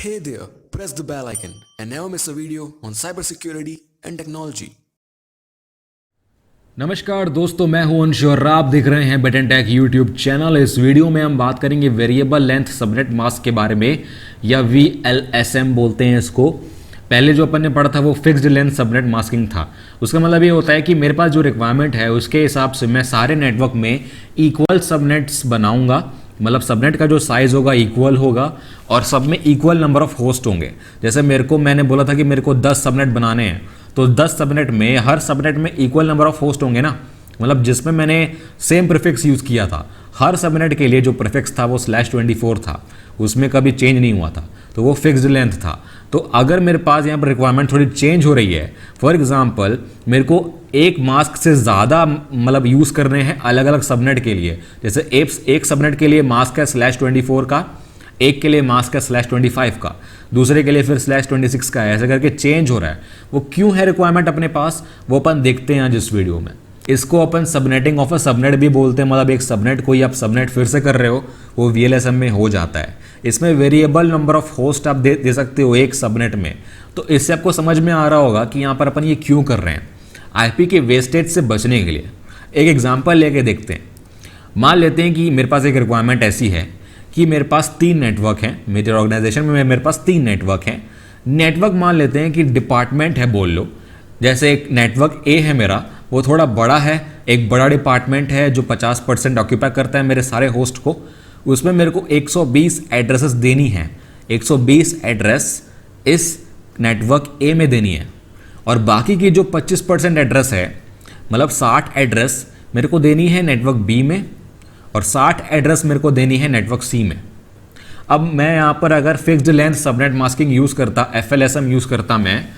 Hey there, press the bell icon and never miss a video on cybersecurity and technology. नमस्कार दोस्तों, मैं हूं अंश और आप देख रहे हैं बेट एंड टेक यूट्यूब चैनल। इस वीडियो में हम बात करेंगे वेरिएबल लेंथ सबनेट मास्क के बारे में, या VLSM बोलते हैं इसको। पहले जो अपन ने पढ़ा था वो फिक्स्ड लेंथ सबनेट मास्किंग था। उसका मतलब ये होता है कि मेरे पास जो रिक्वायरमेंट है उसके हिसाब से मैं सारे नेटवर्क में इक्वल सबनेट्स बनाऊंगा। मतलब सबनेट का जो साइज़ होगा इक्वल होगा और सब में इक्वल नंबर ऑफ होस्ट होंगे। जैसे मैंने बोला था कि मेरे को 10 सबनेट बनाने हैं, तो 10 सबनेट में हर सबनेट में इक्वल नंबर ऑफ होस्ट होंगे ना। मतलब जिसमें मैंने सेम प्रीफिक्स यूज़ किया था, हर सबनेट के लिए जो प्रीफिक्स था वो /24 था, उसमें कभी चेंज नहीं हुआ था, तो वो फिक्स्ड लेंथ था। तो अगर मेरे पास यहाँ पर रिक्वायरमेंट थोड़ी चेंज हो रही है, फॉर एग्जांपल मेरे को एक मास्क से ज़्यादा मतलब यूज़ करने हैं अलग अलग सबनेट के लिए, जैसे एक सबनेट के लिए मास्क है /24 का, एक के लिए मास्क है /25 का, दूसरे के लिए फिर /26 का है, ऐसे करके चेंज हो रहा है। वो क्यों है रिक्वायरमेंट अपने पास, वो अपन देखते हैं आज इस वीडियो में। इसको अपन सबनेटिंग ऑफ अ सबनेट भी बोलते हैं। मतलब एक सबनेट कोई आप सबनेट फिर से कर रहे हो, वो VLSM में हो जाता है। इसमें वेरिएबल नंबर ऑफ होस्ट आप दे सकते हो एक सबनेट में। तो इससे आपको समझ में आ रहा होगा कि यहाँ पर अपन ये क्यों कर रहे हैं, IP के वेस्टेज से बचने के लिए। एक एग्जांपल लेके देखते हैं। मान लेते हैं कि मेरे पास एक रिक्वायरमेंट ऐसी है कि मेरे पास 3 नेटवर्क हैं, मेरे ऑर्गेनाइजेशन में मेरे पास 3 नेटवर्क हैं। नेटवर्क मान लेते हैं कि डिपार्टमेंट है बोल लो। जैसे एक नेटवर्क A है मेरा, वो थोड़ा बड़ा है, एक बड़ा डिपार्टमेंट है जो 50% ऑक्यूपाई करता है मेरे सारे होस्ट को। उसमें मेरे को 120 एड्रेसेस देनी है। 120 एड्रेस इस नेटवर्क A में देनी है, और बाकी की जो 25% एड्रेस है, मतलब 60 एड्रेस मेरे को देनी है नेटवर्क B में, और 60 एड्रेस मेरे को देनी है नेटवर्क C में। अब मैं यहाँ पर अगर fixed length subnet masking use करता, FLSM यूज़ करता मैं,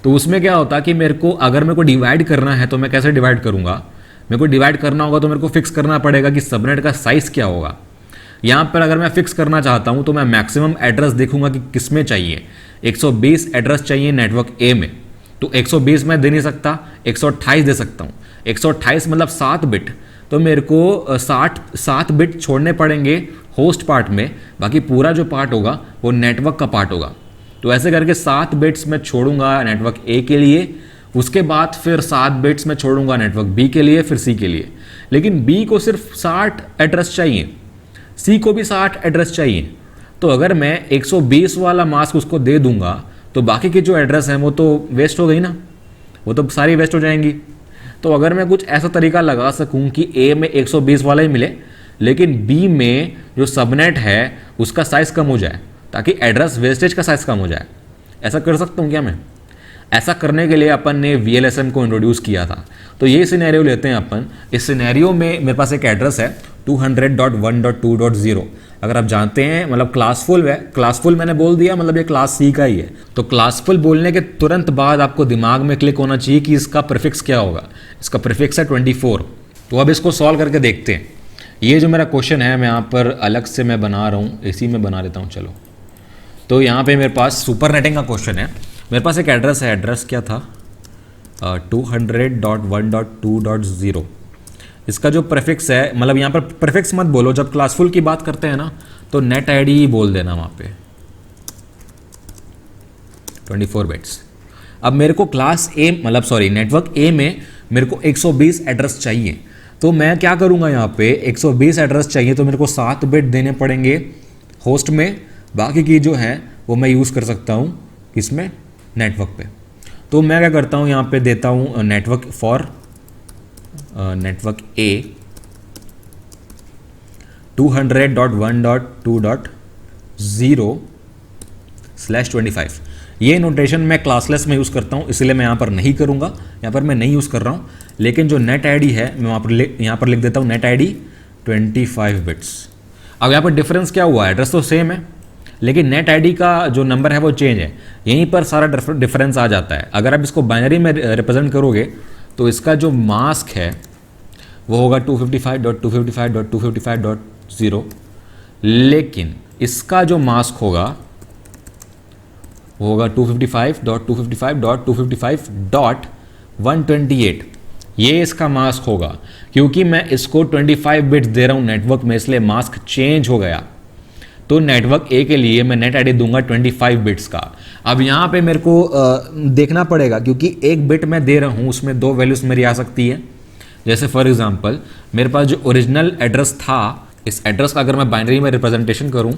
तो उसमें क्या होता कि मेरे को डिवाइड करना है तो मैं कैसे डिवाइड करूँगा। मेरे को डिवाइड करना होगा तो मेरे को फिक्स करना पड़ेगा कि सबनेट का साइज़ क्या होगा। यहाँ पर अगर मैं फिक्स करना चाहता हूँ तो मैं मैक्सिमम एड्रेस देखूंगा कि किस में चाहिए। 120 एड्रेस चाहिए नेटवर्क A में, तो 120 मैं दे नहीं सकता, 128 दे सकता हूँ। 128 मतलब 7 बिट, तो मेरे को 7 बिट छोड़ने पड़ेंगे होस्ट पार्ट में, बाकी पूरा जो पार्ट होगा वो नेटवर्क का पार्ट होगा। तो ऐसे करके 7 बिट्स मैं छोड़ूंगा नेटवर्क A के लिए, उसके बाद फिर 7 बिट्स मैं छोड़ूंगा नेटवर्क B के लिए, फिर C के लिए। लेकिन B को सिर्फ 60 एड्रेस चाहिए, C को भी 60 एड्रेस चाहिए। तो अगर मैं 120 वाला मास्क उसको दे दूंगा तो बाकी के जो एड्रेस हैं वो तो वेस्ट हो गई ना, वो तो सारी वेस्ट हो जाएंगी। तो अगर मैं कुछ ऐसा तरीका लगा सकूं कि A में 120 वाला ही मिले, लेकिन B में जो सबनेट है उसका साइज़ कम हो जाए, ताकि एड्रेस वेस्टेज का साइज़ कम हो जाए, ऐसा कर सकता हूँ क्या मैं? ऐसा करने के लिए अपन ने VLSM को इंट्रोड्यूस किया था। तो ये सिनेरियो लेते हैं अपन। इस सिनेरियो में मेरे पास एक एड्रेस है 200.1.2.0। अगर आप जानते हैं, मतलब क्लासफुल है, क्लासफुल मैंने बोल दिया, मतलब ये क्लास C का ही है। तो क्लासफुल बोलने के तुरंत बाद आपको दिमाग में क्लिक होना चाहिए कि इसका प्रीफिक्स क्या होगा। इसका प्रीफिक्स है 24। तो अब इसको सॉल्व करके देखते हैं। ये जो मेरा क्वेश्चन है मैं यहाँ पर अलग से मैं बना रहा हूँ, इसी में बना लेता हूँ। चलो, तो यहाँ पे मेरे पास सुपर नेटिंग का क्वेश्चन है। मेरे पास एक एड्रेस है, एड्रेस क्या था 200.1.2.0। इसका जो प्रीफिक्स है, मतलब यहाँ पर प्रीफिक्स मत बोलो, जब क्लासफुल की बात करते हैं ना तो नेट आईडी ही बोल देना वहाँ पे, 24 बिट्स। अब मेरे को नेटवर्क A में मेरे को 120 एड्रेस चाहिए, तो मैं क्या करूँगा, यहाँ पे 120 एड्रेस चाहिए तो मेरे को 7 बिट देने पड़ेंगे होस्ट में, बाकी की जो है वो मैं यूज़ कर सकता हूँ इसमें नेटवर्क पे। तो मैं क्या करता हूँ, यहाँ पे देता हूँ नेटवर्क फॉर नेटवर्क A 200.1.2.0/25। ये नोटेशन मैं क्लासलेस में यूज़ करता हूँ, इसलिए मैं यहाँ पर नहीं करूँगा, यहाँ पर मैं नहीं यूज़ कर रहा हूँ। लेकिन जो नेट आईडी है मैं यहाँ पर लिख देता हूँ नेट आईडी 25 बिट्स। अब यहाँ पर डिफरेंस क्या हुआ, एड्रेस तो सेम है, लेकिन नेट आईडी का जो नंबर है वो चेंज है। यहीं पर सारा डिफरेंस आ जाता है। अगर आप इसको बाइनरी में रिप्रेजेंट करोगे तो इसका जो मास्क है वो होगा 255.255.255.0, लेकिन इसका जो मास्क होगा वो होगा 255.255.255.128। ये इसका मास्क होगा, क्योंकि मैं इसको 25 बिट्स दे रहा हूँ नेटवर्क में, इसलिए मास्क चेंज हो गया। तो नेटवर्क ए के लिए मैं नेट आईडी दूंगा 25 बिट्स का। अब यहाँ पे मेरे को देखना पड़ेगा, क्योंकि एक बिट मैं दे रहा हूँ उसमें 2 वैल्यूज मेरी आ सकती है। जैसे फॉर एग्जांपल मेरे पास जो ओरिजिनल एड्रेस था, इस एड्रेस का अगर मैं बाइनरी में रिप्रेजेंटेशन करूँ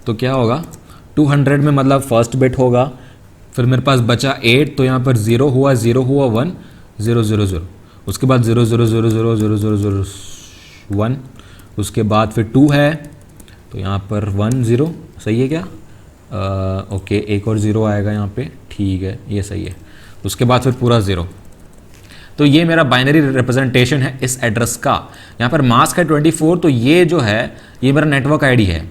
तो क्या होगा, 200 में मतलब फर्स्ट बिट होगा, फिर मेरे पास बचा 8, तो यहाँ पर 0 हुआ 1 0 0 0, उसके बाद 0 0 0 0 0 0 0 1, उसके बाद फिर 2 है तो यहाँ पर 1 0, सही है क्या? ओके, एक और 0 आएगा यहाँ पे, ठीक है, ये सही है। उसके बाद फिर पूरा 0। तो ये मेरा बाइनरी रिप्रेजेंटेशन है इस एड्रेस का। यहाँ पर मास्क है 24, तो ये जो है ये मेरा नेटवर्क आईडी है।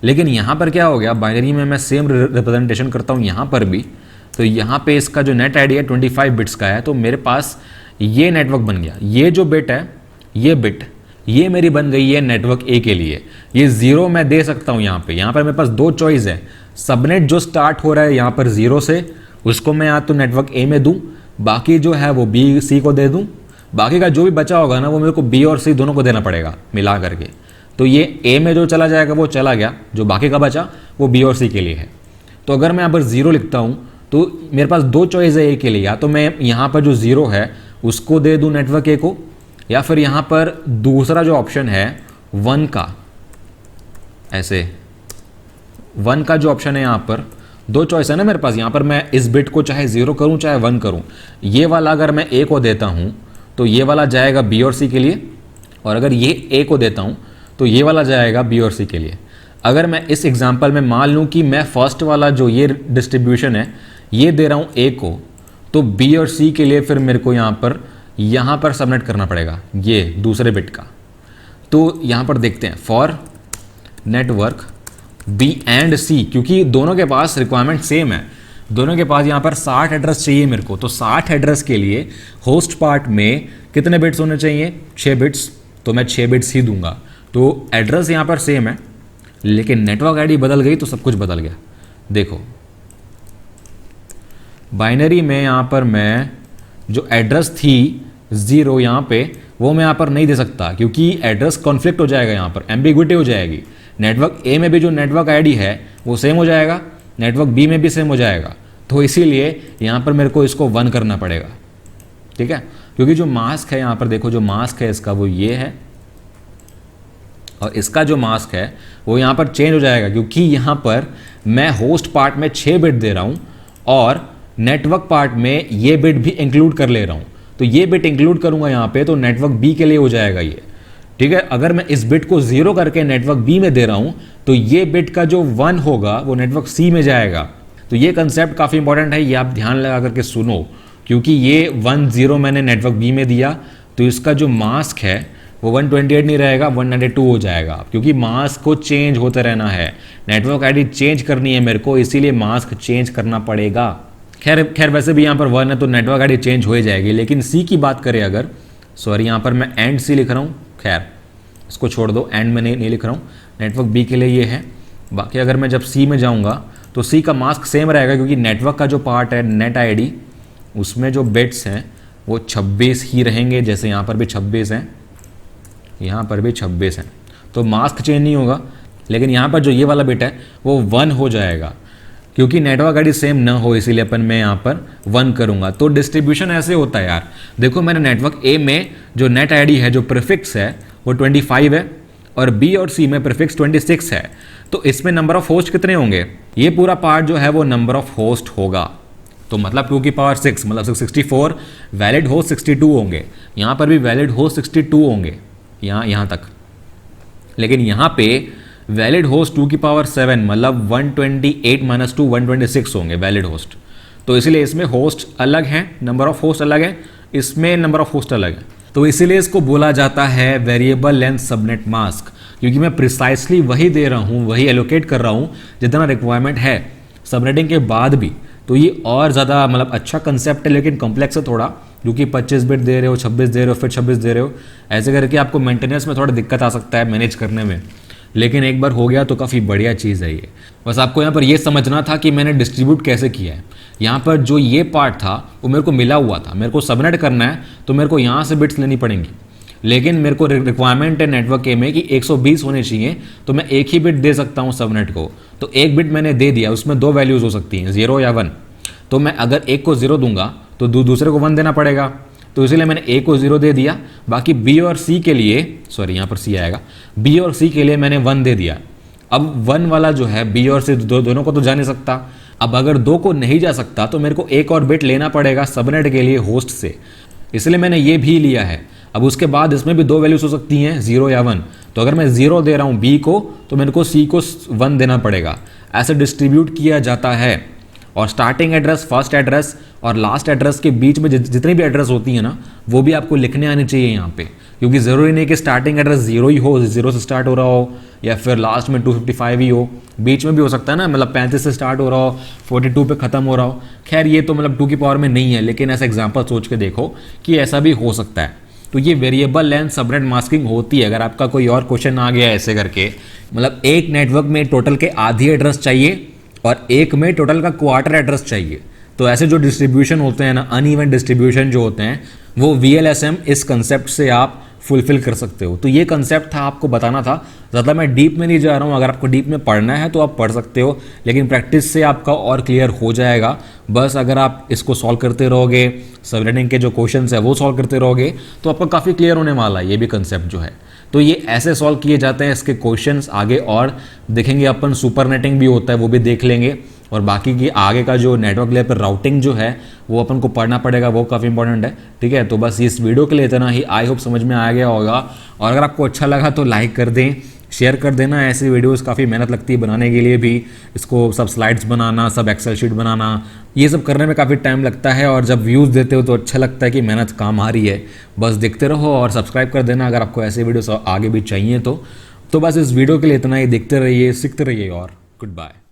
लेकिन यहाँ पर क्या हो गया, बाइनरी में मैं सेम रिप्रेजेंटेशन करता हूँ यहाँ पर भी, तो यहाँ पे इसका जो नेट आईडी है 25 बिट्स का है, तो मेरे पास ये नेटवर्क बन गया। ये जो बिट है, ये बिट, ये मेरी बन गई है नेटवर्क ए के लिए। ये 0 मैं दे सकता हूँ यहाँ पर मेरे पास 2 चॉइस है। सबनेट जो स्टार्ट हो रहा है यहाँ पर 0 से, उसको मैं या तो नेटवर्क ए में दूँ, बाकी जो है वो बी सी को दे दूँ, बाकी का जो भी बचा होगा ना वो मेरे को बी और सी दोनों को देना पड़ेगा मिला करके। तो ये ए में जो चला जाएगा वो चला गया, जो बाकी का बचा वो बी और सी के लिए है। तो अगर मैं यहाँ पर 0 लिखता हूँ तो मेरे पास 2 चॉइस है ए के लिए, या तो मैं यहाँ पर जो 0 है उसको दे दूँ नेटवर्क ए को, या फिर यहाँ पर दूसरा जो ऑप्शन है 1 का, ऐसे 1 का जो ऑप्शन है, यहाँ पर 2 चॉइस है ना मेरे पास। यहाँ पर मैं इस बिट को चाहे 0 करूँ चाहे 1 करूँ। ये वाला अगर मैं ए को देता हूँ तो ये वाला जाएगा बी और सी के लिए, और अगर ये ए को देता हूँ तो ये वाला जाएगा बी और सी के लिए। अगर मैं इस एग्जांपल में मान लूँ कि मैं फर्स्ट वाला जो ये डिस्ट्रीब्यूशन है ये दे रहा हूँ ए को, तो बी और सी के लिए फिर मेरे को यहाँ पर सबनेट करना पड़ेगा ये दूसरे बिट का। तो यहाँ पर देखते हैं, फॉर नेटवर्क बी एंड सी, क्योंकि दोनों के पास रिक्वायरमेंट सेम है, दोनों के पास यहाँ पर 60 एड्रेस चाहिए मेरे को। तो 60 एड्रेस के लिए होस्ट पार्ट में कितने बिट्स होने चाहिए, 6 बिट्स, तो मैं 6 बिट्स ही दूंगा। तो एड्रेस यहाँ पर सेम है, लेकिन नेटवर्क आईडी बदल गई तो सब कुछ बदल गया। देखो बाइनरी में यहाँ पर मैं जो एड्रेस थी 0 यहाँ पे, वो मैं यहाँ पर नहीं दे सकता, क्योंकि एड्रेस कॉन्फ्लिक्ट हो जाएगा, यहाँ पर एम्बिग्विटी हो जाएगी। नेटवर्क ए में भी जो नेटवर्क आईडी है वो सेम हो जाएगा, नेटवर्क बी में भी सेम हो जाएगा। तो इसीलिए यहाँ पर मेरे को इसको 1 करना पड़ेगा, ठीक है। क्योंकि जो मास्क है यहाँ पर देखो, जो मास्क है इसका वो ये है, और इसका जो मास्क है वो यहाँ पर चेंज हो जाएगा, क्योंकि यहाँ पर मैं होस्ट पार्ट में 6 बिट दे रहा हूँ और नेटवर्क पार्ट में ये बिट भी इंक्लूड कर ले रहा हूँ। तो ये बिट इंक्लूड करूँगा यहाँ पे, तो नेटवर्क बी के लिए हो जाएगा ये, ठीक है। अगर मैं इस बिट को 0 करके नेटवर्क बी में दे रहा हूँ तो ये बिट का जो 1 होगा वो नेटवर्क सी में जाएगा। तो ये कंसेप्ट काफ़ी इंपॉर्टेंट है, ये आप ध्यान लगा करके सुनो, क्योंकि ये 1 0 मैंने नेटवर्क बी में दिया तो इसका जो मास्क है वो 128 नहीं रहेगा, 192 हो जाएगा, क्योंकि मास्क को चेंज होते रहना है, नेटवर्क आईडी चेंज करनी है मेरे को, इसीलिए मास्क चेंज करना पड़ेगा। खैर वैसे भी यहाँ पर 1 है तो नेटवर्क आईडी चेंज हो ही जाएगी। लेकिन सी की बात करें अगर, सॉरी यहाँ पर मैं एंड सी लिख रहा हूँ, खैर इसको छोड़ दो, एंड में नहीं लिख रहा हूँ, नेटवर्क बी के लिए ये है। बाकी अगर मैं जब सी में जाऊँगा तो सी का मास्क सेम रहेगा, क्योंकि नेटवर्क का जो पार्ट है नेट आईडी उसमें जो बिट्स हैं वो 26 ही रहेंगे, जैसे यहाँ पर भी 26 हैं, यहाँ पर भी 26 हैं, तो मास्क चेंज नहीं होगा। लेकिन यहाँ पर जो ये वाला बिट है वो 1 हो जाएगा, क्योंकि नेटवर्क आईडी सेम ना हो, इसीलिए अपन मैं यहाँ पर 1 करूँगा। तो डिस्ट्रीब्यूशन ऐसे होता है यार। देखो मैंने नेटवर्क ए में जो नेट आईडी है, जो प्रीफिक्स है वो 25 है, और बी और सी में प्रीफिक्स 26 है। तो इसमें नंबर ऑफ होस्ट कितने होंगे, ये पूरा पार्ट जो है वो नंबर ऑफ होस्ट होगा। तो मतलब 2 की पावर 6 मतलब 64, वैलिड होस्ट 62 होंगे, यहाँ पर भी वैलिड होस्ट 62 होंगे, यहाँ तक। लेकिन यहाँ पे वैलिड होस्ट 2 की पावर 7 मतलब 128 माइनस 2 126 होंगे वैलिड होस्ट। तो इसीलिए इसमें होस्ट अलग हैं, नंबर ऑफ होस्ट अलग है, इसमें नंबर ऑफ होस्ट अलग है। तो इसीलिए इसको बोला जाता है वेरिएबल लेंथ सबनेट मास्क, क्योंकि मैं प्रिसाइसली वही दे रहा हूँ, वही एलोकेट कर रहा हूँ जितना रिक्वायरमेंट है सबनेटिंग के बाद भी। तो ये और ज़्यादा मतलब अच्छा कंसेप्ट है, लेकिन कॉम्प्लेक्स है थोड़ा, क्योंकि 25 बिट दे रहे हो, 26 दे रहे हो, फिर 26 दे रहे हो, ऐसे करके आपको मेंटेनेंस में थोड़ा दिक्कत आ सकता है मैनेज करने में। लेकिन एक बार हो गया तो काफ़ी बढ़िया चीज़ है ये। बस आपको यहाँ पर ये समझना था कि मैंने डिस्ट्रीब्यूट कैसे किया है। यहाँ पर जो ये पार्ट था वो मेरे को मिला हुआ था, मेरे को सबनेट करना है तो मेरे को यहाँ से बिट्स लेनी पड़ेंगी, लेकिन मेरे को रिक्वायरमेंट है नेटवर्क ए में कि 120 होने चाहिए, तो मैं एक ही बिट दे सकता हूँ सबनेट को। तो एक बिट मैंने दे दिया, उसमें दो वैल्यूज़ हो सकती हैं 0 या 1। तो मैं अगर एक को 0 दूंगा तो दूसरे को 1 देना पड़ेगा, तो इसलिए मैंने ए को 0 दे दिया। बाकी बी और सी के लिए, सॉरी यहाँ पर सी आएगा, बी और सी के लिए मैंने 1 दे दिया। अब 1 वाला जो है बी और सी दोनों को तो जा नहीं सकता। अब अगर 2 को नहीं जा सकता तो मेरे को एक और बिट लेना पड़ेगा सबनेट के लिए होस्ट से, इसलिए मैंने ये भी लिया है। अब उसके बाद इसमें भी दो वैल्यूज हो सकती हैं 0 या 1। तो अगर मैं 0 दे रहा हूँ बी को तो मेरे को सी को 1 देना पड़ेगा। ऐसे डिस्ट्रीब्यूट किया जाता है। और स्टार्टिंग एड्रेस, फर्स्ट एड्रेस और लास्ट एड्रेस के बीच में जितनी भी एड्रेस होती है ना, वो भी आपको लिखने आनी चाहिए यहाँ पे, क्योंकि ज़रूरी नहीं कि स्टार्टिंग एड्रेस 0 ही हो, 0 से स्टार्ट हो रहा हो, या फिर लास्ट में 255 ही हो। बीच में भी हो सकता है ना, मतलब 35 से स्टार्ट हो रहा हो, 42 पे ख़त्म हो रहा हो। खैर ये तो मतलब 2 की पावर में नहीं है, लेकिन ऐसा एग्जाम्पल सोच के देखो कि ऐसा भी हो सकता है। तो ये वेरिएबल लेंथ सबनेट मास्किंग होती है। अगर आपका कोई और क्वेश्चन आ गया ऐसे करके, मतलब एक नेटवर्क में टोटल के आधी एड्रेस चाहिए और एक में टोटल का क्वार्टर एड्रेस चाहिए, तो ऐसे जो डिस्ट्रीब्यूशन होते हैं ना, अनइवन डिस्ट्रीब्यूशन जो होते हैं, वो VLSM इस कंसेप्ट से आप फुलफिल कर सकते हो। तो ये कंसेप्ट था, आपको बताना था। ज़्यादा मैं डीप में नहीं जा रहा हूँ। अगर आपको डीप में पढ़ना है तो आप पढ़ सकते हो, लेकिन प्रैक्टिस से आपका और क्लियर हो जाएगा। बस अगर आप इसको सॉल्व करते रहोगे, सबनेटिंग के जो क्वेश्चंस है वो सॉल्व करते रहोगे, तो आपको काफ़ी क्लियर होने वाला है ये भी कंसेप्ट जो है। तो ये ऐसे सॉल्व किए जाते हैं इसके क्वेश्चंस। आगे और देखेंगे अपन, सुपरनेटिंग भी होता है, वो भी देख लेंगे। और बाकी की आगे का जो नेटवर्क लेयर पर राउटिंग जो है वो अपन को पढ़ना पड़ेगा, वो काफ़ी इंपॉर्टेंट है। ठीक है, तो बस इस वीडियो के लिए इतना ही। आई होप समझ में आ गया होगा, और अगर आपको अच्छा लगा तो लाइक कर दें, शेयर कर देना। ऐसी वीडियोस काफ़ी मेहनत लगती है बनाने के लिए भी, इसको सब स्लाइड्स बनाना, सब एक्सेल शीट बनाना, ये सब करने में काफ़ी टाइम लगता है। और जब व्यूज़ देते हो तो अच्छा लगता है कि मेहनत काम आ रही है। बस देखते रहो और सब्सक्राइब कर देना अगर आपको ऐसे वीडियोस आगे भी चाहिए तो बस इस वीडियो के लिए इतना ही। देखते रहिए, सीखते रहिए और गुड बाय।